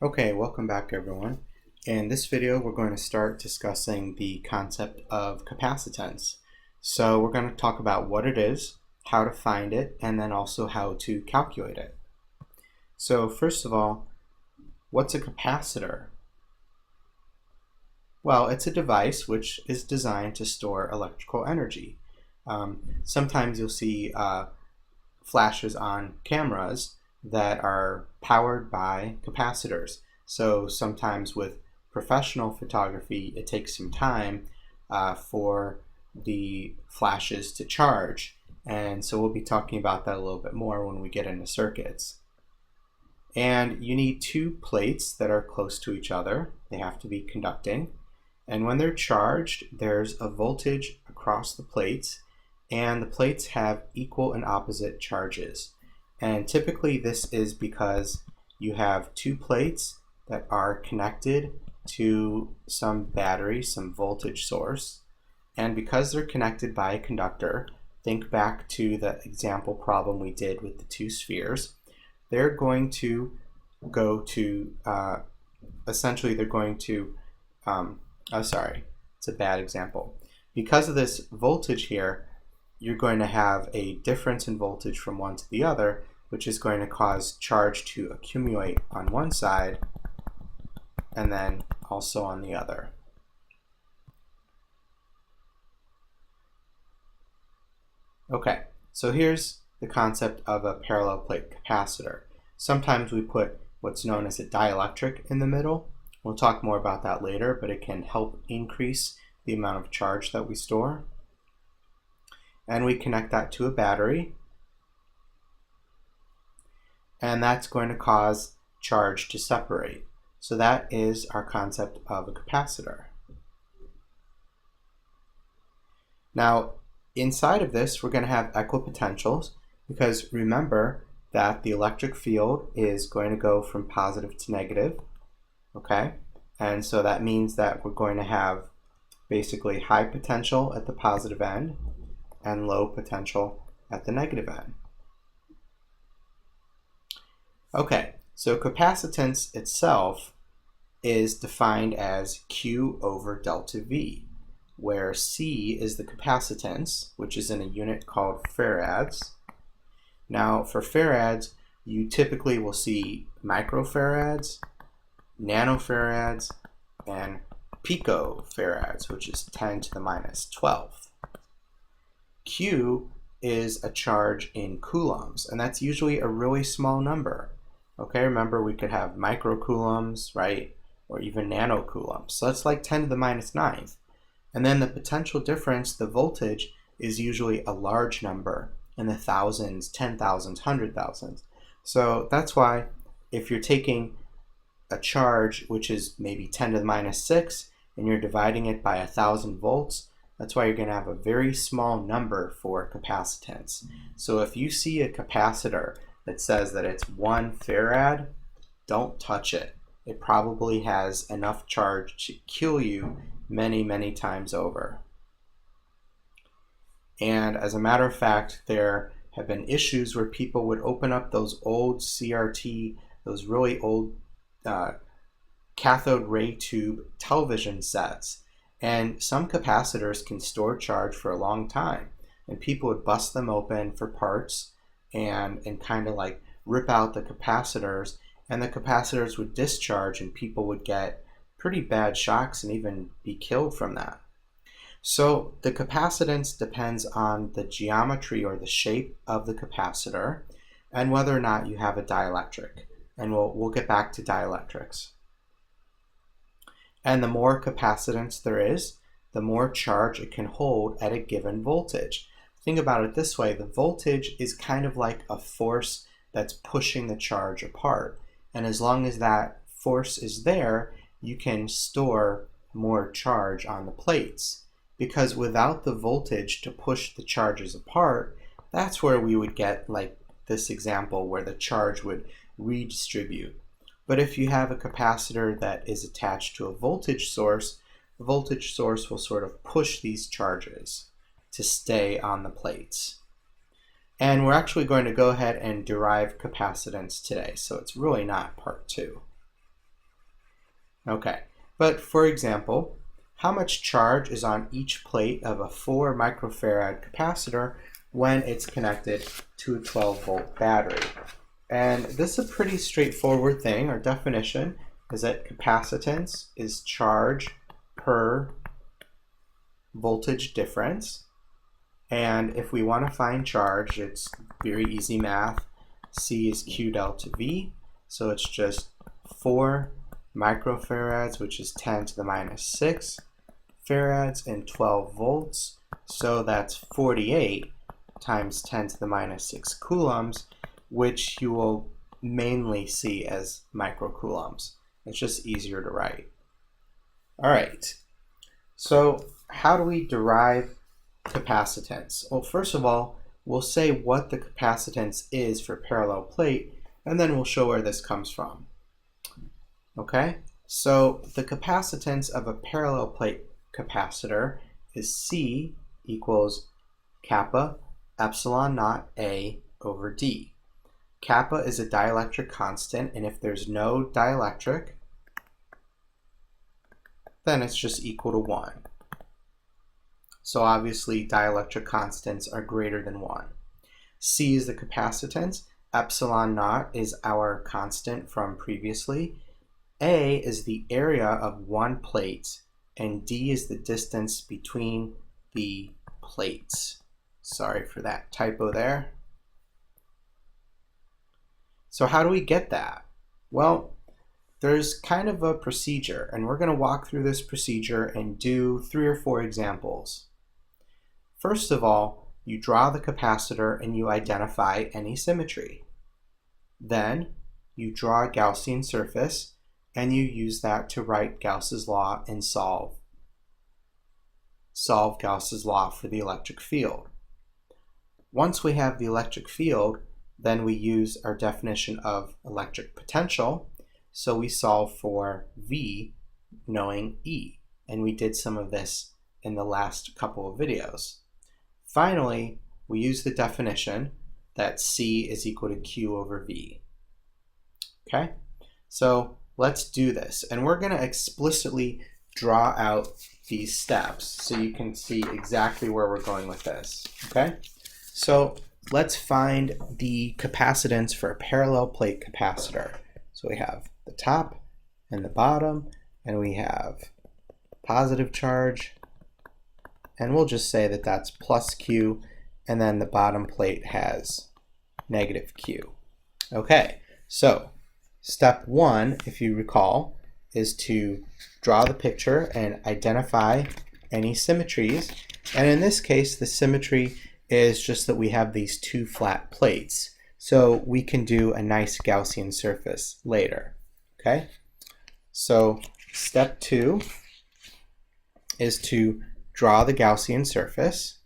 Okay, welcome back everyone. In this video we're going to start discussing the concept of capacitance. So we're going to talk about what it is, how to find it, and then also how to calculate it. So first of all, what's a capacitor? Well, it's a device which is designed to store electrical energy. Sometimes you'll see flashes on cameras that are powered by capacitors. So sometimes with professional photography, it takes some time for the flashes to charge. And so we'll be talking about that a little bit more when we get into circuits. And you need two plates that are close to each other. They have to be conducting. And when they're charged, there's a voltage across the plates, and the plates have equal and opposite charges. And typically this is because you have two plates that are connected to some battery, some voltage source. And because they're connected by a conductor, think back to the example problem we did with the two spheres. They're going to go to, essentially they're going to, sorry, it's a bad example. Because of this voltage here, you're going to have a difference in voltage from one to the other, which is going to cause charge to accumulate on one side and then also on the other. Okay, so here's the concept of a parallel plate capacitor. Sometimes we put what's known as a dielectric in the middle. We'll talk more about that later, but it can help increase the amount of charge that we store. And we connect that to a battery, and that's going to cause charge to separate. So that is our concept of a capacitor. Now, inside of this, we're going to have equipotentials, because remember that the electric field is going to go from positive to negative, okay? And so that means that we're going to have basically high potential at the positive end and low potential at the negative end. Okay, so capacitance itself is defined as Q over delta V, where C is the capacitance, which is in a unit called farads. Now, for farads, you typically will see microfarads, nanofarads, and picofarads, which is 10 to the minus 12. Q is a charge in coulombs, and that's usually a really small number. Okay, remember we could have microcoulombs, right, or even nanocoulombs. So it's like 10 to the minus 9th. And then the potential difference, the voltage, is usually a large number in the thousands, 10,000s, 100,000s. So that's why if you're taking a charge which is maybe 10 to the minus 6 and you're dividing it by 1,000 volts, that's why you're going to have a very small number for capacitance. So if you see a capacitor that says that it's 1 farad, don't touch it. It probably has enough charge to kill you many, many times over. And as a matter of fact, there have been issues where people would open up those old CRT, those really old cathode ray tube television sets. And some capacitors can store charge for a long time. And people would bust them open for parts and kind of like rip out the capacitors, and the capacitors would discharge and people would get pretty bad shocks and even be killed from that. So the capacitance depends on the geometry or the shape of the capacitor and whether or not you have a dielectric. And we'll get back to dielectrics. And the more capacitance there is, the more charge it can hold at a given voltage. Think about it this way, the voltage is kind of like a force that's pushing the charge apart. And as long as that force is there, you can store more charge on the plates. Because without the voltage to push the charges apart, that's where we would get like this example where the charge would redistribute. But if you have a capacitor that is attached to a voltage source, the voltage source will sort of push these charges to stay on the plates. And we're actually going to go ahead and derive capacitance today, so it's really not part 2. Okay, but for example, how much charge is on each plate of a 4 microfarad capacitor when it's connected to a 12-volt battery? And this is a pretty straightforward thing. Our definition is that capacitance is charge per voltage difference. And if we want to find charge, it's very easy math. C is Q delta V. So it's just 4 microfarads, which is 10 to the minus 6 farads, and 12 volts. So that's 48 times 10 to the minus 6 coulombs, which you will mainly see as microcoulombs. It's just easier to write. All right, so how do we derive capacitance? Well, first of all, we'll say what the capacitance is for parallel plate, and then we'll show where this comes from. Okay, so the capacitance of a parallel plate capacitor is C equals kappa epsilon naught A over D. Kappa is a dielectric constant, and if there's no dielectric, then it's just equal to 1. So obviously dielectric constants are greater than 1. C is the capacitance, epsilon naught is our constant from previously, A is the area of one plate, and D is the distance between the plates. Sorry for that typo there. So how do we get that? Well, there's kind of a procedure, and we're going to walk through this procedure and do 3 or 4 examples. First of all, you draw the capacitor and you identify any symmetry. Then you draw a Gaussian surface and you use that to write Gauss's law and solve Gauss's law for the electric field. Once we have the electric field, then we use our definition of electric potential. So we solve for V knowing E, and we did some of this in the last couple of videos. Finally, we use the definition that C is equal to Q over V. Okay, so let's do this, and we're going to explicitly draw out these steps so you can see exactly where we're going with this. Okay, so let's find the capacitance for a parallel plate capacitor. So we have the top and the bottom, and we have positive charge, and we'll just say that that's plus Q, and then the bottom plate has negative Q. Okay, so step 1, if you recall, is to draw the picture and identify any symmetries, and in this case the symmetry is just that we have these 2 flat plates, so we can do a nice Gaussian surface later. Okay, so step 2 is to draw the Gaussian surface.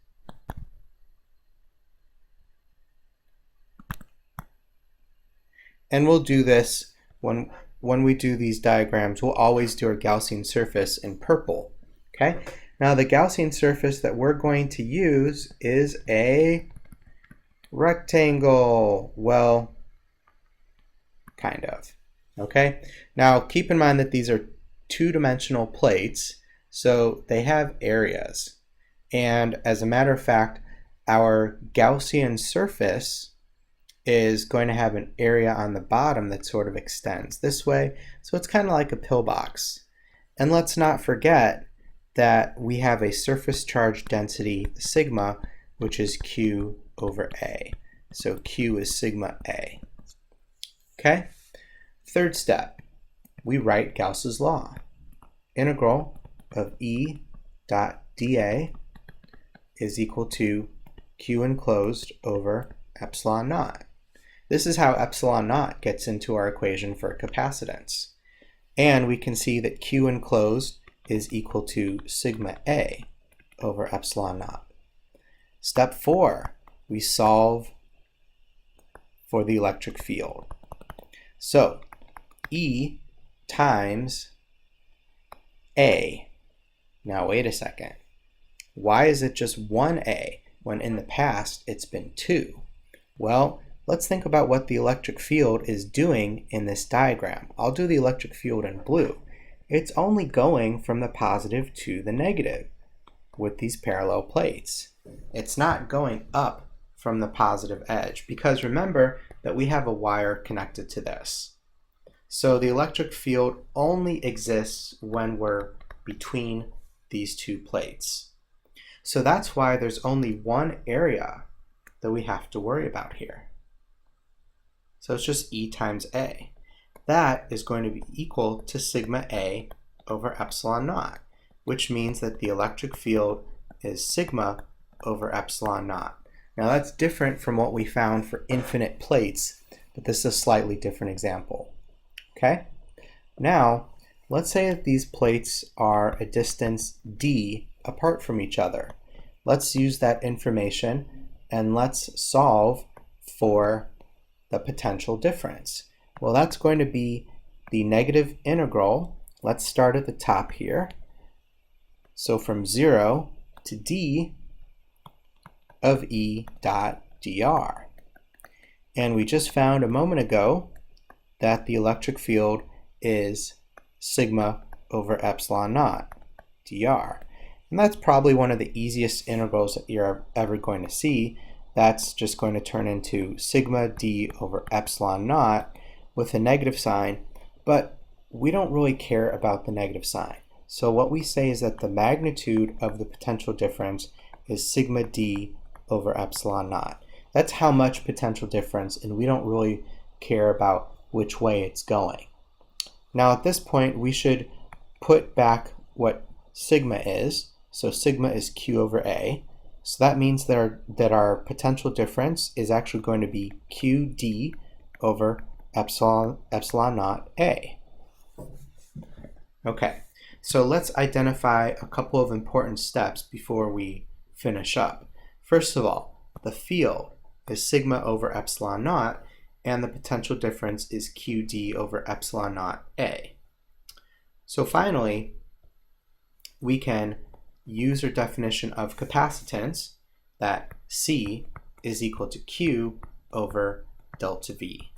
And we'll do this when we do these diagrams. We'll always do our Gaussian surface in purple. Okay, now the Gaussian surface that we're going to use is a rectangle. Well, kind of. Okay, now keep in mind that these are 2-dimensional plates, so they have areas. And as a matter of fact, our Gaussian surface is going to have an area on the bottom that sort of extends this way. So it's kind of like a pillbox. And let's not forget that we have a surface charge density, sigma, which is Q over A. So Q is sigma A. Okay? Third step, we write Gauss's law. Integral of E dot dA is equal to Q enclosed over epsilon naught. This is how epsilon naught gets into our equation for capacitance. And we can see that Q enclosed is equal to sigma A over epsilon naught. Step 4, we solve for the electric field. So E times A. Now wait a second. Why is it just 1A when in the past it's been 2? Well, let's think about what the electric field is doing in this diagram. I'll do the electric field in blue. it's only going from the positive to the negative with these parallel plates. It's not going up from the positive edge, because remember that we have a wire connected to this. So the electric field only exists when we're between these two plates. So that's why there's only one area that we have to worry about here. So it's just E times A. That is going to be equal to sigma A over epsilon naught, which means that the electric field is sigma over epsilon naught. Now that's different from what we found for infinite plates, but this is a slightly different example. Okay? Now, let's say that these plates are a distance d apart from each other. Let's use that information and let's solve for the potential difference. Well, that's going to be the negative integral. Let's start at the top here. So from 0 to d of E dot dr. And we just found a moment ago that the electric field is sigma over epsilon naught dr. And that's probably one of the easiest integrals that you're ever going to see. That's just going to turn into sigma d over epsilon naught with a negative sign, but we don't really care about the negative sign. So what we say is that the magnitude of the potential difference is sigma d over epsilon naught. That's how much potential difference, and we don't really care about which way it's going. Now at this point we should put back what sigma is. So sigma is q over a. So that means that our potential difference is actually going to be qd over epsilon naught a. Okay, so let's identify a couple of important steps before we finish up. First of all, the field is sigma over epsilon naught, and the potential difference is qd over epsilon naught a. So finally, we can use our definition of capacitance, that C is equal to Q over delta V,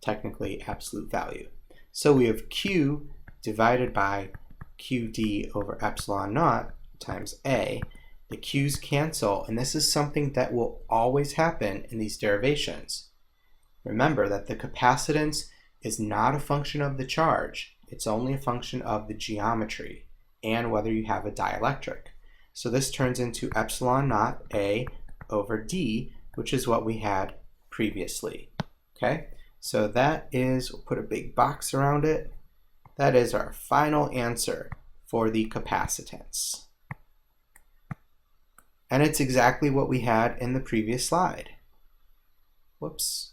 technically absolute value. So we have Q divided by QD over epsilon naught times A. The Q's cancel, and this is something that will always happen in these derivations. Remember that the capacitance is not a function of the charge, it's only a function of the geometry and whether you have a dielectric. So this turns into epsilon naught A over D, which is what we had previously. Okay, so that is, we'll put a big box around it. That is our final answer for the capacitance. And it's exactly what we had in the previous slide. Whoops.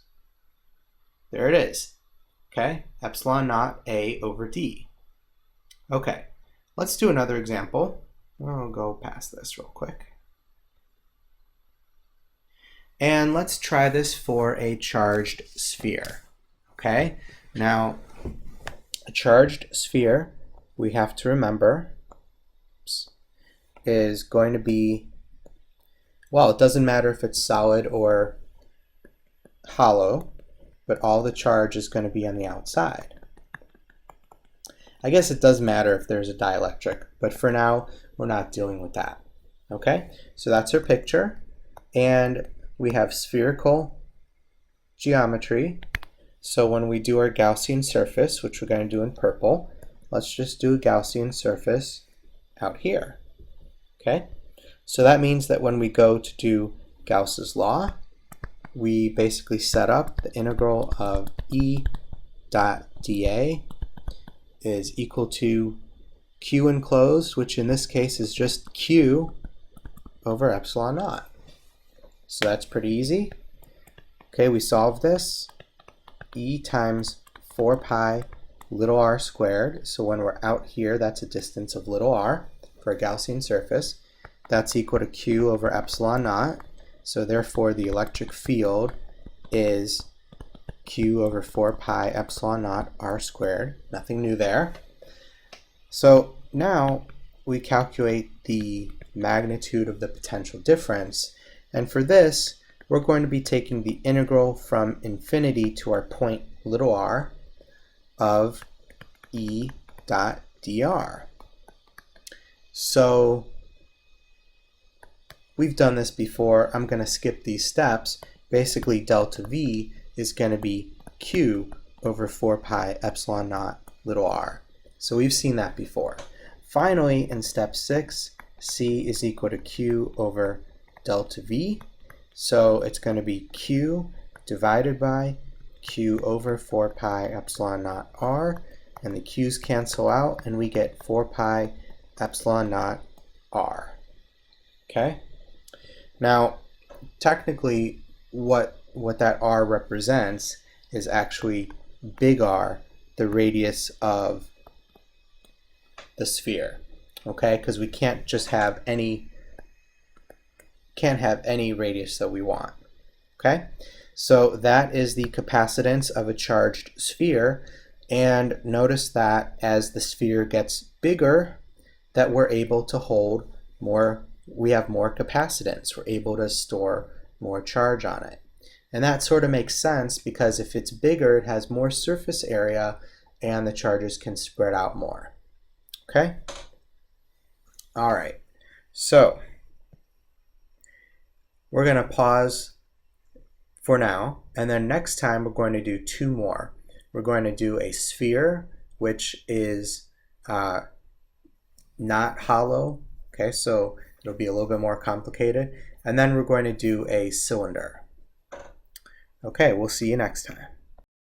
There it is. Okay, epsilon naught A over D. Okay, let's do another example. I'll go past this real quick. And let's try this for a charged sphere. Okay, now a charged sphere, we have to remember, is going to be, well, it doesn't matter if it's solid or hollow, but all the charge is going to be on the outside. I guess it does matter if there's a dielectric, but for now, we're not dealing with that. Okay, so that's our picture, and we have spherical geometry. So when we do our Gaussian surface, which we're going to do in purple, let's just do a Gaussian surface out here. Okay, so that means that when we go to do Gauss's law, we basically set up the integral of E dot dA is equal to Q enclosed, which in this case is just Q over epsilon naught. So that's pretty easy. Okay, we solve this. E times 4 pi little r squared. So when we're out here, that's a distance of little r for a Gaussian surface. That's equal to Q over epsilon naught. So therefore the electric field is Q over 4 pi epsilon naught r squared. Nothing new there. So now we calculate the magnitude of the potential difference. And for this, we're going to be taking the integral from infinity to our point little r of E dot dr. So we've done this before. I'm going to skip these steps. Basically, delta V is going to be Q over 4 pi epsilon naught little r. So we've seen that before. Finally, in step 6, C is equal to Q over delta V. So it's going to be Q divided by Q over 4 pi epsilon naught r. And the Q's cancel out, and we get 4 pi epsilon naught r. Okay? Now, technically, what that r represents is actually big R, the radius of the sphere. Okay? Because we can't just have any radius that we want. Okay? So that is the capacitance of a charged sphere, and notice that as the sphere gets bigger, that we're able to hold more, we have more capacitance. We're able to store more charge on it. And that sort of makes sense because if it's bigger, it has more surface area and the charges can spread out more. Okay? All right. So we're going to pause for now, and then next time we're going to do 2 more. We're going to do a sphere, which is not hollow. Okay, so it'll be a little bit more complicated. And then we're going to do a cylinder. Okay, we'll see you next time.